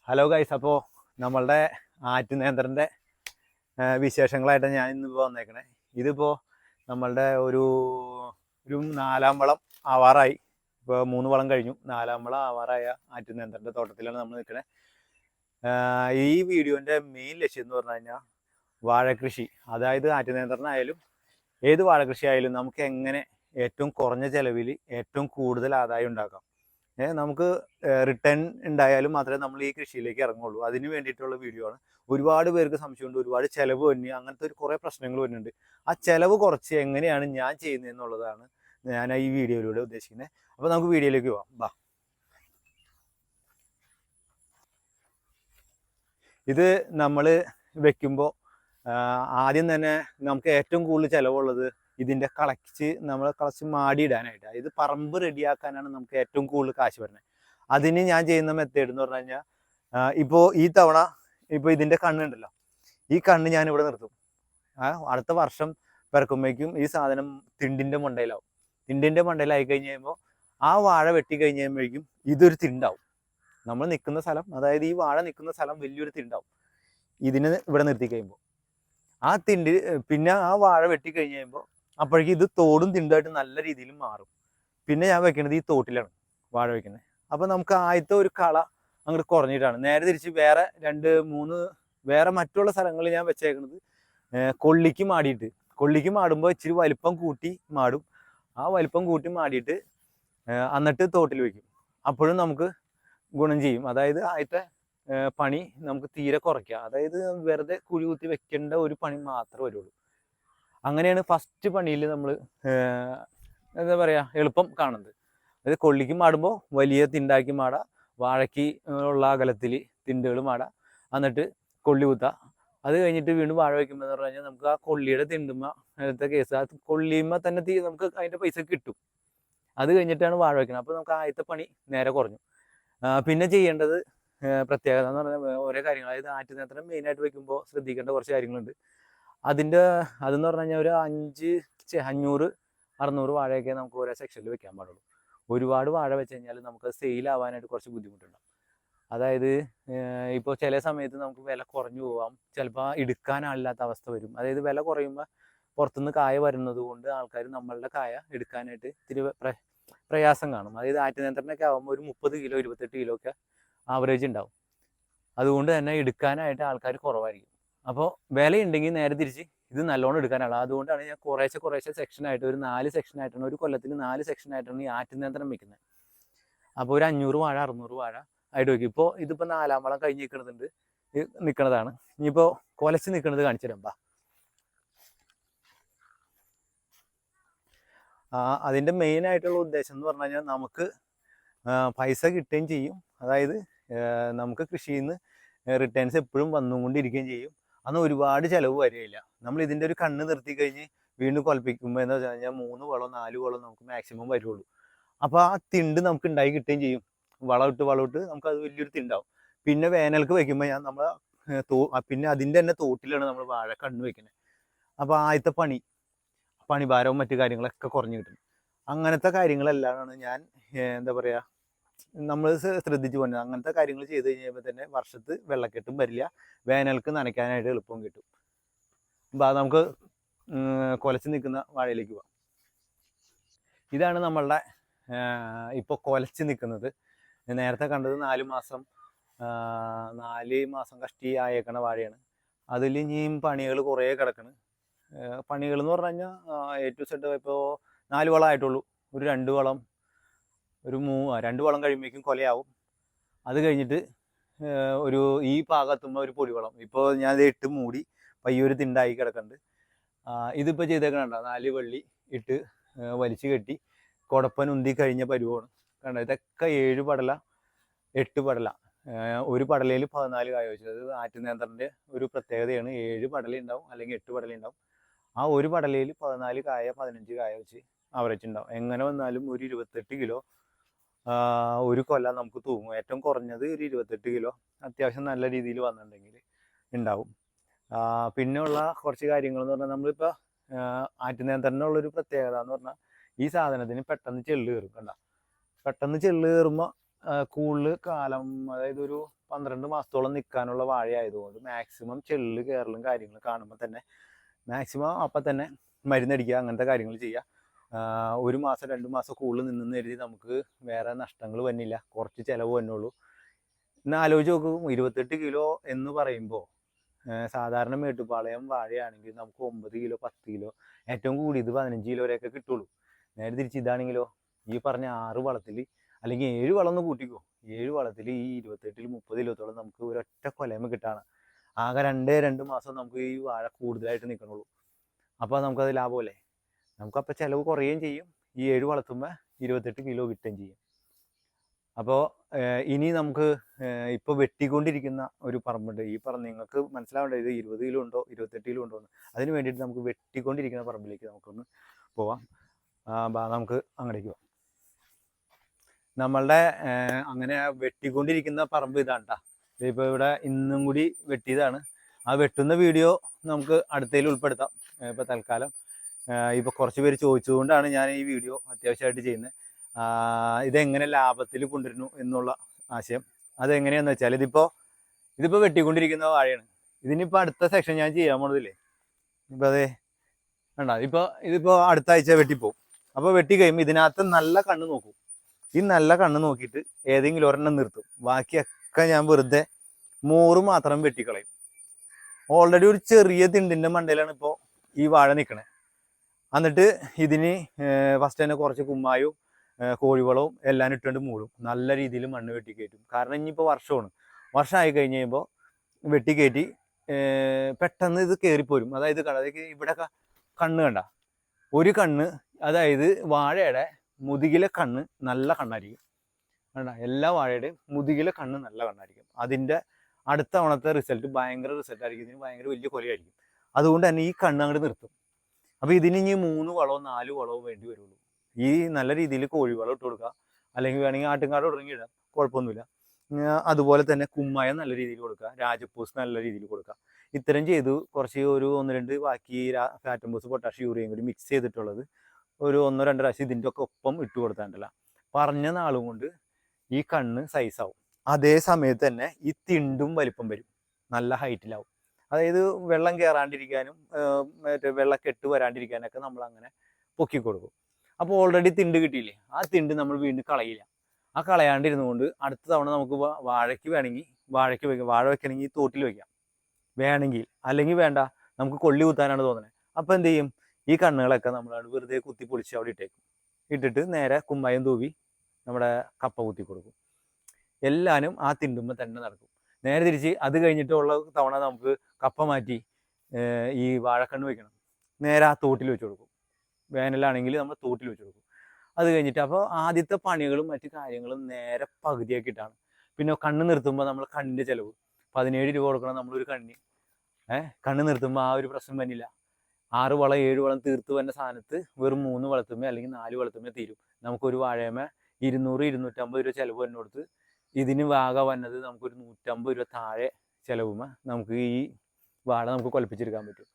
Hello guys, അപ്പോൾ നമ്മളുടെ ആറ്റുനേന്ത്രൻ്റെ വിശേഷങ്ങളായിട്ട് ഞാൻ ഇന്നിപ്പോൾ വന്നേക്കണേ. ഇതിപ്പോൾ നമ്മളുടെ ഒരു ഒരു 4-ാം വളം ആവാറായി. ഇപ്പോൾ 3 വളം കഴിഞ്ഞു, 4-ാം വളം ആവാറായ ആറ്റുനേന്ത്രൻ്റെ തോട്ടത്തിലാണ് നമ്മൾ നിൽക്കണേ. ഈ വീഡിയോൻ്റെ മെയിൻ ലക്ഷ്യം എന്ന് പറഞ്ഞു കഴിഞ്ഞാൽ വാഴക്കൃഷി. അതായത് ആറ്റുനേന്ത്രനായാലും ഏത് വാഴക്കൃഷി ആയാലും നമുക്ക് എങ്ങനെ ഏറ്റവും കുറഞ്ഞ ചിലവിൽ ഏറ്റവും കൂടുതൽ ആദായം ഉണ്ടാക്കാം. നമുക്ക് റിട്ടേൺ ഉണ്ടായാലും മാത്രമേ നമ്മൾ ഈ കൃഷിയിലേക്ക് ഇറങ്ങുള്ളൂ. അതിന് വേണ്ടിയിട്ടുള്ള വീഡിയോ ആണ്. ഒരുപാട് പേർക്ക് സംശയമുണ്ട്, ഒരുപാട് ചിലവ് തന്നെ, അങ്ങനത്തെ കുറേ പ്രശ്നങ്ങൾ വരുന്നുണ്ട്. ആ ചിലവ് കുറച്ച് എങ്ങനെയാണ് ഞാൻ ചെയ്യുന്നത് എന്നുള്ളതാണ് ഞാൻ ഈ വീഡിയോയിലൂടെ ഉദ്ദേശിക്കുന്നത്. അപ്പോൾ നമുക്ക് വീഡിയോയിലേക്ക് പോവാം. ബാ, ഇത് നമ്മൾ വെക്കുമ്പോൾ ആദ്യം തന്നെ നമുക്ക് ഏറ്റവും കൂടുതൽ ചിലവുള്ളത് ഇതിൻ്റെ നമ്മൾ കളച്ച് മാടിയിടാനായിട്ട്. ഇത് പറമ്പ് റെഡിയാക്കാനാണ് നമുക്ക് ഏറ്റവും കൂടുതൽ കാശ് വരുന്നത്. അതിന് ഞാൻ ചെയ്യുന്ന മെത്തേഡ് എന്ന് പറഞ്ഞു കഴിഞ്ഞാൽ, ഇപ്പോൾ ഈ തവണ ഇപ്പോൾ ഇതിൻ്റെ കണ്ണുണ്ടല്ലോ, ഈ കണ്ണ് ഞാൻ ഇവിടെ നിർത്തും. അടുത്ത വർഷം പിറക്കുമ്പോഴേക്കും ഈ സാധനം തിണ്ടിൻ്റെ മണ്ടയിലാവും. തിണ്ടിൻ്റെ മണ്ടയിലായി കഴിഞ്ഞ് കഴിയുമ്പോൾ ആ വാഴ വെട്ടി കഴിഞ്ഞ് കഴിയുമ്പോഴേക്കും ഇതൊരു തിണ്ടാവും. നമ്മൾ നിൽക്കുന്ന സ്ഥലം, അതായത് ഈ വാഴ നിൽക്കുന്ന സ്ഥലം വലിയൊരു തിണ്ടാവും ഇതിന് ഇവിടെ നിർത്തി കഴിയുമ്പോൾ. ആ തിണ്ട് പിന്നെ ആ വാഴ വെട്ടി കഴിഞ്ഞ് കഴിയുമ്പോൾ അപ്പോഴേക്കും ഇത് തോടും തിണ്ടായിട്ട് നല്ല രീതിയിൽ മാറും. പിന്നെ ഞാൻ വെക്കുന്നത് ഈ തോട്ടിലാണ് വാഴ വെക്കുന്നത്. അപ്പോൾ നമുക്ക് ആദ്യത്തെ ഒരു കള അങ്ങോട്ട് കുറഞ്ഞിട്ടാണ്. നേരെ തിരിച്ച് വേറെ 2-3 വേറെ മറ്റുള്ള സ്ഥലങ്ങളിൽ ഞാൻ വെച്ചേക്കുന്നത് കൊള്ളിക്ക് മാടിയിട്ട്. കൊള്ളിക്ക് മാടുമ്പോൾ ഇച്ചിരി വലിപ്പം കൂട്ടി മാടും. ആ വലിപ്പം കൂട്ടി മാടിയിട്ട് എന്നിട്ട് തോട്ടിൽ വെക്കും. അപ്പോഴും നമുക്ക് ഗുണം ചെയ്യും. അതായത് ആദ്യത്തെ പണി നമുക്ക് തീരെ കുറയ്ക്കുക. അതായത് വെറുതെ കുഴി കുത്തി വെക്കേണ്ട ഒരു പണി മാത്രമേ വരുള്ളൂ. അങ്ങനെയാണ് ഫസ്റ്റ് പണിയിൽ നമ്മൾ എന്താ പറയുക എളുപ്പം കാണുന്നത്. അതായത് കൊള്ളിക്ക് മാടുമ്പോൾ വലിയ തിണ്ടാക്കി മാടാം, വാഴയ്ക്ക് ഉള്ള അകലത്തിൽ തിണ്ടുകൾ മാടാം, എന്നിട്ട് കൊള്ളി കുത്താം. അത് കഴിഞ്ഞിട്ട് വീണ്ടും വാഴ വയ്ക്കുമ്പോൾ എന്ന് പറഞ്ഞു കഴിഞ്ഞാൽ നമുക്ക് ആ കൊള്ളിയുടെ തിണ്ടുമ്മ അങ്ങനത്തെ കേസ്, ആ കൊള്ളിയുമ്മ തന്നെ നമുക്ക് അതിൻ്റെ പൈസ കിട്ടും. അത് കഴിഞ്ഞിട്ടാണ് വാഴ വയ്ക്കുന്നത്. അപ്പോൾ നമുക്ക് ആദ്യത്തെ പണി നേരെ കുറഞ്ഞു. പിന്നെ ചെയ്യേണ്ടത് പ്രത്യേകത എന്ന് പറഞ്ഞാൽ ഓരോ കാര്യങ്ങൾ. അതായത് ആറ്റുനേന്ത്രം മെയിനായിട്ട് വെക്കുമ്പോൾ ശ്രദ്ധിക്കേണ്ട കുറച്ച് കാര്യങ്ങളുണ്ട്. അതെന്ന് പറഞ്ഞു കഴിഞ്ഞാൽ ഒരു 500-600 വാഴയൊക്കെ നമുക്ക് ഓരോ സെക്ഷനിൽ വെക്കാൻ പാടുള്ളൂ. ഒരുപാട് വാഴ വെച്ച് കഴിഞ്ഞാൽ നമുക്ക് സെയിൽ ആവാനായിട്ട് കുറച്ച് ബുദ്ധിമുട്ടുണ്ടാകും. അതായത് ഇപ്പോൾ ചില സമയത്ത് നമുക്ക് വില കുറഞ്ഞു പോവാം, ചിലപ്പോൾ എടുക്കാനാളില്ലാത്ത അവസ്ഥ വരും. അതായത് വില കുറയുമ്പോൾ പുറത്തുനിന്ന് കായ വരുന്നത് കൊണ്ട് ആൾക്കാർ നമ്മളുടെ കായ എടുക്കാനായിട്ട് ഇത്തിരി പ്രയാസം കാണും. അതായത് ആറ്റുനേന്ത്രനൊക്കെ ആകുമ്പോൾ ഒരു 30 കിലോ 28 കിലോ ഒക്കെ ആവറേജ് ഉണ്ടാവും. അതുകൊണ്ട് തന്നെ എടുക്കാനായിട്ട് ആൾക്കാർ കുറവായിരിക്കും. അപ്പോൾ വിലയുണ്ടെങ്കിൽ നേരെ തിരിച്ച് ഇത് നല്ലോണം എടുക്കാനാണ്. അതുകൊണ്ടാണ് ഞാൻ കുറേശ്ശെ സെക്ഷനായിട്ട് ഒരു 4 സെക്ഷനായിട്ടാണ്, ഒരു കൊല്ലത്തിൽ 4 സെക്ഷനായിട്ടാണ് ഈ ആറ്റുനേന്ത്രം വെക്കുന്നത്. അപ്പോൾ ഒരു 500 വാഴ 600 വാഴ ആയിട്ട് വയ്ക്കും. ഇതിപ്പോൾ 4-ാം വളം കഴിഞ്ഞ് നിൽക്കുന്നതാണ്. ഇനിയിപ്പോൾ കൊലച്ച് നിൽക്കുന്നത് കാണിച്ചു തരാം. അതിൻ്റെ മെയിനായിട്ടുള്ള ഉദ്ദേശം എന്ന് പറഞ്ഞു കഴിഞ്ഞാൽ നമുക്ക് പൈസ കിട്ടുകയും ചെയ്യും. അതായത് നമുക്ക് കൃഷിയിൽ നിന്ന് റിട്ടേൺസ് എപ്പോഴും വന്നുകൊണ്ടിരിക്കുകയും ചെയ്യും. അന്ന് ഒരുപാട് ചിലവ് വരികയില്ല. നമ്മൾ ഇതിൻ്റെ ഒരു കണ്ണ് നിർത്തി കഴിഞ്ഞ് വീണ്ടും കൊലപ്പിക്കുമ്പോൾ എന്ന് വെച്ച് കഴിഞ്ഞാൽ 3 വളം 4 വളം നമുക്ക് മാക്സിമം വരുള്ളൂ. അപ്പോൾ ആ തിണ്ട് നമുക്ക് ഉണ്ടായി കിട്ടുകയും ചെയ്യും. വളമിട്ട് നമുക്ക് അത് വലിയൊരു തിണ്ടാവും. പിന്നെ വേനൽക്ക് വെക്കുമ്പോൾ പിന്നെ അതിൻ്റെ തന്നെ തോട്ടിലാണ് നമ്മൾ വാഴ കണ്ണ് വെക്കുന്നത്. അപ്പോൾ ആദ്യത്തെ പണിഭാരവും മറ്റു കാര്യങ്ങളൊക്കെ കുറഞ്ഞു കിട്ടും. അങ്ങനത്തെ കാര്യങ്ങളെല്ലാം ഞാൻ എന്താ പറയുക നമ്മൾ ശ്രദ്ധിച്ചു പോകുന്നത്. അങ്ങനത്തെ കാര്യങ്ങൾ ചെയ്ത് കഴിയുമ്പോൾ തന്നെ വർഷത്ത് വെള്ളക്കെട്ടും വരില്ല, വേനൽക്ക് നനയ്ക്കാനായിട്ട് എളുപ്പം കിട്ടും. നമുക്ക് കൊലച്ച് നിൽക്കുന്ന വാഴയിലേക്ക് പോവാം. ഇതാണ് നമ്മളുടെ ഇപ്പോൾ കൊലച്ച് നിൽക്കുന്നത്. നേരത്തെ കണ്ടത് 4 മാസം കഷ്ടി ആയേക്കണ വാഴയാണ്. അതിൽ ഇനിയും പണികൾ കുറേ കിടക്കണം. പണികൾ എന്ന് പറഞ്ഞു കഴിഞ്ഞാൽ A to Z ഇപ്പോൾ 4 വളം ആയിട്ടുള്ളൂ. ഒരു 2 വളം 2 വളം കഴിയുമ്പോഴേക്കും കൊലയാവും. അത് കഴിഞ്ഞിട്ട് ഈ ഭാഗത്തുമ്പോൾ ഒരു പൊടിവളം. ഇപ്പോൾ ഞാൻ ഇത് ഇട്ട് മൂടി പയ്യൊരു തിണ്ടായി കിടക്കുന്നുണ്ട്. ഇതിപ്പോൾ ചെയ്തേക്കണ 4 വള്ളി ഇട്ട് വലിച്ചു കെട്ടി കുടപ്പൻ ഉന്തി കഴിഞ്ഞ പരുവമാണ്. കണ്ട, ഇതൊക്കെ 7 പടല 8 പടല, ഒരു പടലയിൽ 14 കായ വെച്ചത്. അത് ആറ്റുനേന്ത്രൻ്റെ ഒരു പ്രത്യേകതയാണ്. 7 പടല ഉണ്ടാവും അല്ലെങ്കിൽ 8 പടല ഉണ്ടാവും. ആ ഒരു പടലയിൽ 14 കായ 15 കായ വെച്ച് ആവറേജ് ഉണ്ടാവും. എങ്ങനെ വന്നാലും ഒരു 28 കിലോ ഒരു കൊല നമുക്ക് തൂങ്ങും. ഏറ്റവും കുറഞ്ഞത് ഒരു 28 കിലോ അത്യാവശ്യം നല്ല രീതിയിൽ വന്നിട്ടുണ്ടെങ്കിൽ ഉണ്ടാവും. പിന്നെയുള്ള കുറച്ച് കാര്യങ്ങൾ എന്ന് പറഞ്ഞാൽ നമ്മളിപ്പോൾ ആറ്റുനേന്ത്രനുള്ളൊരു പ്രത്യേകത എന്ന് പറഞ്ഞാൽ ഈ സാധനത്തിന് പെട്ടെന്ന് ചെള്ള് കയറും. കണ്ട, പെട്ടെന്ന് ചെള്ള് കയറുമ്പോൾ കൂടുതൽ കാലം, അതായത് ഒരു 12 മാസത്തോളം നിൽക്കാനുള്ള വാഴയായതുകൊണ്ട് മാക്സിമം ചെള്ള് കയറലും കാര്യങ്ങളും കാണുമ്പോൾ തന്നെ മാക്സിമം അപ്പം തന്നെ മരുന്നടിക്കുക, അങ്ങനത്തെ കാര്യങ്ങൾ ചെയ്യുക. 1 മാസം 2 മാസം കൂടുതൽ നിന്ന് കരുതി നമുക്ക് വേറെ നഷ്ടങ്ങൾ വന്നില്ല, കുറച്ച് ചിലവ് വന്നുള്ളൂ. എന്നാൽ ആലോചിച്ച് നോക്കൂ, 28 കിലോ എന്ന് പറയുമ്പോൾ സാധാരണ മേട്ടുപ്പാളയം വാഴയാണെങ്കിൽ നമുക്ക് 9 കിലോ 10 കിലോ ഏറ്റവും കൂടിയത് 15 കിലോ വരെയൊക്കെ കിട്ടുള്ളൂ. നേരെ തിരിച്ച് ഇതാണെങ്കിലോ ഈ പറഞ്ഞ 6 വളത്തിൽ അല്ലെങ്കിൽ 7 വളം ഒന്ന് കൂട്ടിക്കോ, 7 വളത്തിൽ ഈ 28 30 കിലോത്തോളം നമുക്ക് ഒരൊറ്റ കൊലമ കിട്ടാണ്. ആകെ 2 മാസം നമുക്ക് ഈ വാഴ കൂടുതലായിട്ട് നിൽക്കണുള്ളൂ. അപ്പോൾ നമുക്കത് ലാഭമല്ലേ? നമുക്കപ്പോൾ ചിലവ് കുറയുകയും ചെയ്യും, ഈ 7 വളർത്തുമ്പോൾ 28 കിലോ കിട്ടുകയും ചെയ്യും. അപ്പോൾ ഇനി നമുക്ക് ഇപ്പോൾ വെട്ടിക്കൊണ്ടിരിക്കുന്ന ഒരു പറമ്പുണ്ട്. ഈ പറമ്പ് നിങ്ങൾക്ക് മനസ്സിലാവേണ്ടത് ഇത് 20 കിലോ ഉണ്ടോ 28 കിലോ ഉണ്ടോ എന്ന്. അതിന് വേണ്ടിയിട്ട് നമുക്ക് വെട്ടിക്കൊണ്ടിരിക്കുന്ന പറമ്പിലേക്ക് നമുക്കൊന്ന് പോവാം. നമുക്ക് അങ്ങോട്ടേക്ക് പോവാം. നമ്മളുടെ അങ്ങനെ വെട്ടിക്കൊണ്ടിരിക്കുന്ന പറമ്പ് ഇതാണ് കേട്ടോ. ഇപ്പോൾ ഇവിടെ ഇന്നും കൂടി വെട്ടിയതാണ്. ആ വെട്ടുന്ന വീഡിയോ നമുക്ക് അടുത്തതിൽ ഉൾപ്പെടുത്താം. ഇപ്പോൾ തൽക്കാലം ഇപ്പോൾ കുറച്ച് പേര് ചോദിച്ചുകൊണ്ടാണ് ഞാൻ ഈ വീഡിയോ അത്യാവശ്യമായിട്ട് ചെയ്യുന്നത്. ഇതെങ്ങനെ ലാഭത്തിൽ കൊണ്ടുവരുന്നു എന്നുള്ള ആശയം. അതെങ്ങനെയാണെന്ന് വെച്ചാൽ ഇതിപ്പോൾ വെട്ടിക്കൊണ്ടിരിക്കുന്ന വാഴയാണ്. ഇതിനിപ്പോൾ അടുത്ത സെക്ഷൻ ഞാൻ ചെയ്യാൻ പോണതില്ലേ, ഇപ്പോൾ അതെ വേണ്ട, ഇതിപ്പോൾ അടുത്ത ആഴ്ച വെട്ടിപ്പോവും. അപ്പോൾ വെട്ടി കഴിയുമ്പോൾ ഇതിനകത്ത് നല്ല കണ്ണ് നോക്കും. ഈ നല്ല കണ്ണ് നോക്കിയിട്ട് ഏതെങ്കിലും ഒരെണ്ണം നിർത്തും, ബാക്കിയൊക്കെ ഞാൻ വെറുതെ മോറ് മാത്രം വെട്ടിക്കളയും. ഓൾറെഡി ഒരു ചെറിയ തിണ്ടിൻ്റെ മണ്ടയിലാണ് ഇപ്പോൾ ഈ വാഴ നിൽക്കണേ. എന്നിട്ട് ഇതിന് ഫസ്റ്റ് തന്നെ കുറച്ച് കുമ്മായും കോഴിവളവും എല്ലാം ഇട്ടുകൊണ്ട് മൂടും. നല്ല രീതിയിൽ മണ്ണ് വെട്ടിക്കയറ്റും. കാരണം ഇനിയിപ്പോൾ വർഷമായി കഴിഞ്ഞ് കഴിയുമ്പോൾ വെട്ടിക്കയറ്റി പെട്ടെന്ന് ഇത് കയറിപ്പോരും. അതായത് ഇവിടെ കണ്ണ് കണ്ട ഒരു കണ്ണ്, അതായത് വാഴയുടെ മുതുകിലെ കണ്ണ് നല്ല കണ്ണായിരിക്കും. കണ്ട എല്ലാ വാഴയുടെയും മുതുകിലെ കണ്ണ് നല്ല കണ്ണായിരിക്കും. അതിൻ്റെ അടുത്ത തവണത്തെ റിസൾട്ട് ഭയങ്കര റിസൾട്ടായിരിക്കും. ഇതിന് ഭയങ്കര വലിയ കൊലയായിരിക്കും. അതുകൊണ്ട് തന്നെ ഈ കണ്ണ് അങ്ങോട്ട് നിർത്തും. അപ്പോൾ ഇതിന് ഇനി 3 വളവും 4 വളവും വേണ്ടി വരുള്ളൂ. ഈ നല്ല രീതിയിൽ കോഴിവളം ഇട്ട് കൊടുക്കുക, അല്ലെങ്കിൽ വേണമെങ്കിൽ ആട്ടുംകാട് ഇടാം, കുഴപ്പമൊന്നുമില്ല. അതുപോലെ തന്നെ കുമ്മായം നല്ല രീതിയിൽ കൊടുക്കുക, രാജപ്പൂസ് നല്ല രീതിയിൽ കൊടുക്കുക. ഇത്തരം ചെയ്തു കുറച്ച് ഒരു 1-2 ബാക്കി ഫാറ്റംബൂസ് പൊട്ടാഷ് യൂറിയയും കൂടി മിക്സ് ചെയ്തിട്ടുള്ളത് ഒരു 1-2 പ്രാവശ്യം ഇതിൻ്റെ ഒക്കെ ഒപ്പം ഇട്ട് കൊടുത്താണ്ടല്ല, പറഞ്ഞ നാളും കൊണ്ട് ഈ കണ്ണ് സൈസാവും. അതേ സമയത്ത് തന്നെ ഈ തിണ്ടും വലിപ്പം വരും, നല്ല ഹൈറ്റിലാവും. അതായത് വെള്ളം കയറാണ്ടിരിക്കാനും മറ്റേ വെള്ളക്കെട്ട് വരാണ്ടിരിക്കാനൊക്കെ നമ്മൾ അങ്ങനെ പൊക്കി കൊടുക്കും. അപ്പോൾ ഓൾറെഡി തിണ്ട് കിട്ടിയില്ലേ, ആ തിണ്ട് നമ്മൾ വീണ്ടും കളയില്ല. ആ കളയാണ്ടിരുന്നുകൊണ്ട് അടുത്ത തവണ നമുക്ക് വാഴയ്ക്ക് വേണമെങ്കിൽ വാഴ വെക്കണമെങ്കിൽ തോട്ടിൽ വെക്കാം വേണമെങ്കിൽ, അല്ലെങ്കിൽ വേണ്ട നമുക്ക് കൊള്ളി കുത്താനാണ് തോന്നുന്നത്. അപ്പോൾ എന്ത് ചെയ്യും, ഈ കണ്ണുകളൊക്കെ നമ്മളാണ് വെറുതെ കുത്തി പൊളിച്ച് അവിടെ ഇട്ടിട്ട് നേരെ കുമ്മായം തൂവി നമ്മുടെ കപ്പ കുത്തി കൊടുക്കും. എല്ലാവരും ആ തിണ്ടുമ്പോൾ തന്നെ നടക്കും. നേരെ തിരിച്ച് അത് കഴിഞ്ഞിട്ടുള്ള തവണ നമുക്ക് കപ്പ മാറ്റി ഈ വാഴക്കണ്ണ് വെക്കണം, നേരെ ആ തോട്ടിൽ വെച്ച് കൊടുക്കും. വേനലാണെങ്കിൽ നമ്മൾ തോട്ടിൽ വെച്ച് കൊടുക്കും. അത് കഴിഞ്ഞിട്ട് അപ്പോൾ ആദ്യത്തെ പണികളും മറ്റു കാര്യങ്ങളും നേരെ പകുതിയാക്കിയിട്ടാണ്. പിന്നെ കണ്ണ് നിർത്തുമ്പോൾ നമ്മൾ കണ്ണിൻ്റെ ചിലവ് 17 രൂപ കൊടുക്കണം നമ്മളൊരു കണ്ണിന്. കണ്ണ് നിർത്തുമ്പോൾ ആ ഒരു പ്രശ്നം വന്നില്ല. 6 വളം 7 വളം തീർത്ത് വന്ന സാധനത്ത് വെറും 3 വളത്തുമ്മേ അല്ലെങ്കിൽ 4 വളത്തുമ്മേ തീരും. നമുക്കൊരു വാഴയമേ 200-250 രൂപ ചിലവ് വന്നോടത്ത് ഇതിന് വാഗ വന്നത് നമുക്കൊരു 150 രൂപ താഴെ ചിലവുമ്പോൾ നമുക്ക് ഈ വാഴ നമുക്ക് കൊലപ്പിച്ചെടുക്കാൻ പറ്റും.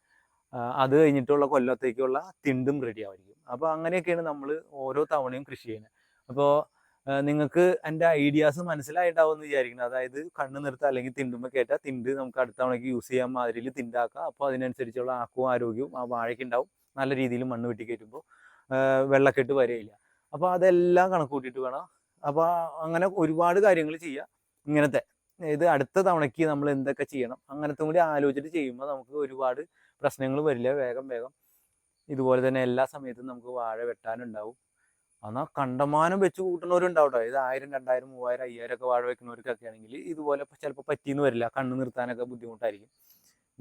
അത് കഴിഞ്ഞിട്ടുള്ള കൊല്ലത്തേക്കുള്ള തിണ്ടും റെഡി ആയിരിക്കും. അപ്പോൾ അങ്ങനെയൊക്കെയാണ് നമ്മൾ ഓരോ തവണയും കൃഷി ചെയ്യുന്നത്. അപ്പോൾ നിങ്ങൾക്ക് എൻ്റെ ഐഡിയാസ് മനസ്സിലായിട്ടാവും എന്ന് വിചാരിക്കുന്നത്. അതായത് കണ്ണ് നിർത്തുക അല്ലെങ്കിൽ തിണ്ടുമ്പോൾ കയറ്റുക, തിണ്ട് നമുക്ക് അടുത്ത തവണയ്ക്ക് യൂസ് ചെയ്യാൻ മാതിരിയിൽ തിണ്ടാക്കുക. അപ്പോൾ അതിനനുസരിച്ചുള്ള ആക്കവും ആരോഗ്യവും ആ വാഴയ്ക്ക് ഉണ്ടാവും. നല്ല രീതിയിൽ മണ്ണ് വെട്ടി കയറ്റുമ്പോൾ വെള്ളക്കെട്ട് വരെയില്ല. അപ്പോൾ അതെല്ലാം കണക്ക് കൂട്ടിയിട്ട് വേണം. അപ്പോൾ അങ്ങനെ ഒരുപാട് കാര്യങ്ങൾ ചെയ്യുക. ഇങ്ങനത്തെ ഇത് അടുത്ത തവണയ്ക്ക് നമ്മൾ എന്തൊക്കെ ചെയ്യണം അങ്ങനത്തെ കൂടി ആലോചിച്ചിട്ട് ചെയ്യുമ്പോൾ നമുക്ക് ഒരുപാട് പ്രശ്നങ്ങൾ വരില്ല. വേഗം ഇതുപോലെ തന്നെ എല്ലാ സമയത്തും നമുക്ക് വാഴ വെട്ടാനുണ്ടാവും. എന്നാൽ കണ്ടമാനം വെച്ച് കൂട്ടുന്നവരുണ്ടാവട്ടോ. ഇത് 1000, 2000, 3000, 5000 ഒക്കെ വാഴ വെക്കുന്നവർക്കൊക്കെ ആണെങ്കിൽ ഇതുപോലെ ചിലപ്പോൾ പറ്റിയെന്ന് വരില്ല, കണ്ണ് നിർത്താനൊക്കെ ബുദ്ധിമുട്ടായിരിക്കും.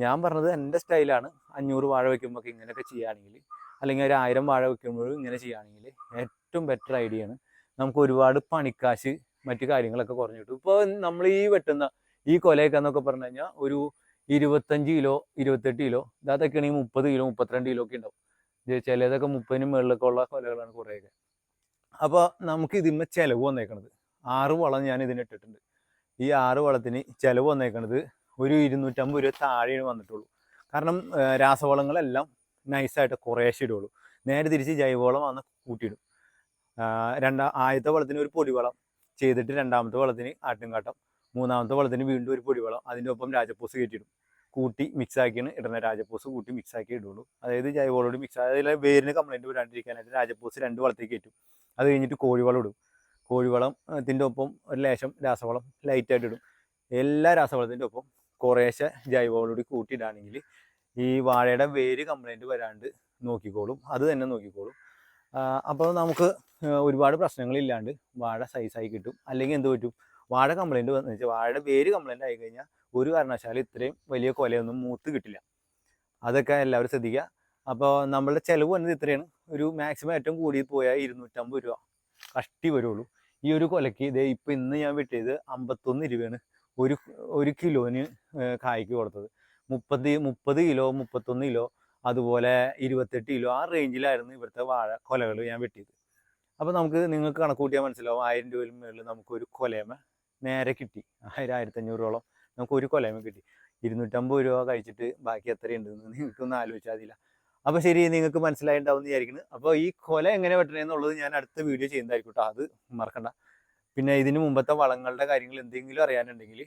ഞാൻ പറഞ്ഞത് എൻ്റെ സ്റ്റൈലാണ്. 500 വാഴ വെക്കുമ്പോൾ ഇങ്ങനെയൊക്കെ ചെയ്യുകയാണെങ്കിൽ, അല്ലെങ്കിൽ ഒരു 1000 വാഴ വെക്കുമ്പോഴും ഇങ്ങനെ ചെയ്യുകയാണെങ്കിൽ ഏറ്റവും ബെറ്റർ ഐഡിയ ആണ്. നമുക്ക് ഒരുപാട് പണിക്കാശ് മറ്റു കാര്യങ്ങളൊക്കെ കുറഞ്ഞു കിട്ടും. ഇപ്പോൾ നമ്മൾ ഈ വെട്ടുന്ന ഈ കൊലയൊക്കെ എന്നൊക്കെ പറഞ്ഞു കഴിഞ്ഞാൽ ഒരു 25 കിലോ 28 കിലോ ഇതൊക്കെ ആണെങ്കിൽ 30 കിലോ 32 കിലോ ഒക്കെ ഉണ്ടാവും. ചിലതൊക്കെ 30-നും മുകളിലൊക്കെ ഉള്ള കൊലകളാണ് കുറേയൊക്കെ. അപ്പോൾ നമുക്ക് ഇതിന്മേൽ ചിലവ് വന്നേക്കണത് 6 വളം ഞാൻ ഇതിനിട്ടിട്ടുണ്ട്. ഈ 6 വളത്തിന് ചിലവ് വന്നേക്കണത് ഒരു 250 രൂപ താഴെയാണ് വന്നിട്ടുള്ളൂ. കാരണം രാസവളങ്ങളെല്ലാം നൈസായിട്ട് കുറേശ്ശെ ഇടുള്ളൂ. നേരെ തിരിച്ച് ജൈവവളം വന്ന് കൂട്ടിയിടും. ആദ്യത്തെ വളത്തിന് ഒരു പൊടിവളം ചെയ്തിട്ട് രണ്ടാമത്തെ വളത്തിന് ആട്ടുംകാട്ടം മൂന്നാമത്തെ വളത്തിന് വീണ്ടും ഒരു പൊടിവളം, അതിൻ്റെ ഒപ്പം രാജപ്പൂസ് കയറ്റിയിടും. കൂട്ടി മിക്സ് ആക്കിയാണ് ഇടുന്ന, രാജപ്പൂസ് കൂട്ടി മിക്സ് ആക്കി ഇടുള്ളൂ. അതായത് ജൈവവളോട് മിക്സ്, അതായത് വേരിന് കംപ്ലൈൻറ്റ് വരാണ്ടിരിക്കാനായിട്ട് രാജപ്പൂസ് 2 വളത്തേക്ക് കയറ്റും. അത് കഴിഞ്ഞിട്ട് കോഴിവളം ഇടും. കോഴിവളത്തിൻ്റെ ഒപ്പം ഒരു ലേശം രാസവളം ലൈറ്റായിട്ട് ഇടും. എല്ലാ രാസവളത്തിൻ്റെ ഒപ്പം കുറേശ്ശെ ജൈവവളം കൂടി കൂട്ടിയിടുകയാണെങ്കിൽ ഈ വാഴയുടെ വേര് കംപ്ലൈൻറ്റ് വരാണ്ട് നോക്കിക്കോളും, അത് തന്നെ നോക്കിക്കോളും. അപ്പോൾ നമുക്ക് ഒരുപാട് പ്രശ്നങ്ങളില്ലാണ്ട് വാഴ സൈസായി കിട്ടും. അല്ലെങ്കിൽ എന്ത് പറ്റും, വാഴ കംപ്ലൈൻറ്റ് വന്നു വെച്ചാൽ വാഴയുടെ വേര് കംപ്ലൈൻറ്റ് ആയി കഴിഞ്ഞാൽ ഒരു കാരണവശാലും ഇത്രയും വലിയ കൊലയൊന്നും മൂത്ത് കിട്ടില്ല. അതൊക്കെ എല്ലാവരും ശ്രദ്ധിക്കുക. അപ്പോൾ നമ്മളുടെ ചിലവ് വന്നത് ഇത്രയാണ്. ഒരു മാക്സിമം ഏറ്റവും കൂടി പോയാൽ 250 രൂപ കഷ്ടി വരുള്ളൂ. ഈ ഒരു കൊലയ്ക്ക് ഇതേ ഇപ്പം ഇന്ന് ഞാൻ വെട്ടിയത് 51 രൂപയാണ് ഒരു കിലോന് കായ്ക്ക് കൊടുത്തത്. 30 കിലോ, 31 കിലോ, അതുപോലെ 28 കിലോ, ആ റേഞ്ചിലായിരുന്നു ഇവിടുത്തെ വാഴ കൊലകൾ ഞാൻ വെട്ടിയത്. അപ്പോൾ നിങ്ങൾക്ക് കണക്ക് കൂട്ടിയാൽ മനസ്സിലാവും, 1000 രൂപയിൽ മുകളിൽ നമുക്കൊരു കൊലയമ നേരെ കിട്ടി. 1500 നമുക്ക് ഒരു കൊലയമ കിട്ടി. 250 രൂപ കഴിച്ചിട്ട് ബാക്കി എത്രയുണ്ടെന്ന് നിങ്ങൾക്കൊന്ന് ആലോചിച്ചാൽ മതിയില്ല. അപ്പോൾ ശരി, നിങ്ങൾക്ക് മനസ്സിലായിട്ടുണ്ടാവും എന്ന് വിചാരിക്കുന്നു. അപ്പോൾ ഈ കൊല എങ്ങനെ വെട്ടണമെന്നുള്ളത് ഞാൻ അടുത്ത വീഡിയോ ചെയ്യുന്നതായിരിക്കും കേട്ടോ, അത് മറക്കണ്ട. പിന്നെ ഇതിന് മുമ്പത്തെ വളങ്ങളുടെ കാര്യങ്ങൾ എന്തെങ്കിലും അറിയാനുണ്ടെങ്കിൽ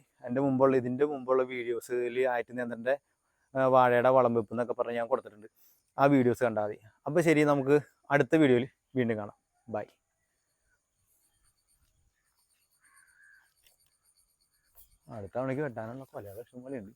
ഇതിൻ്റെ മുമ്പുള്ള വീഡിയോസിൽ ആയിട്ട് നിയന്ത്രണൻ്റെ വാഴയുടെ വളം വെപ്പ് എന്നൊക്കെ പറഞ്ഞ് ഞാൻ കൊടുത്തിട്ടുണ്ട്. ആ വീഡിയോസ് കണ്ടാൽ മതി. അപ്പോൾ ശരി, നമുക്ക് അടുത്ത വീഡിയോയിൽ വീണ്ടും കാണാം. ബൈ. അടുത്ത തവണയ്ക്ക് വെട്ടാനുള്ള കൊലയുടെ ഇഷ്ടം പോലെ ഉണ്ട്.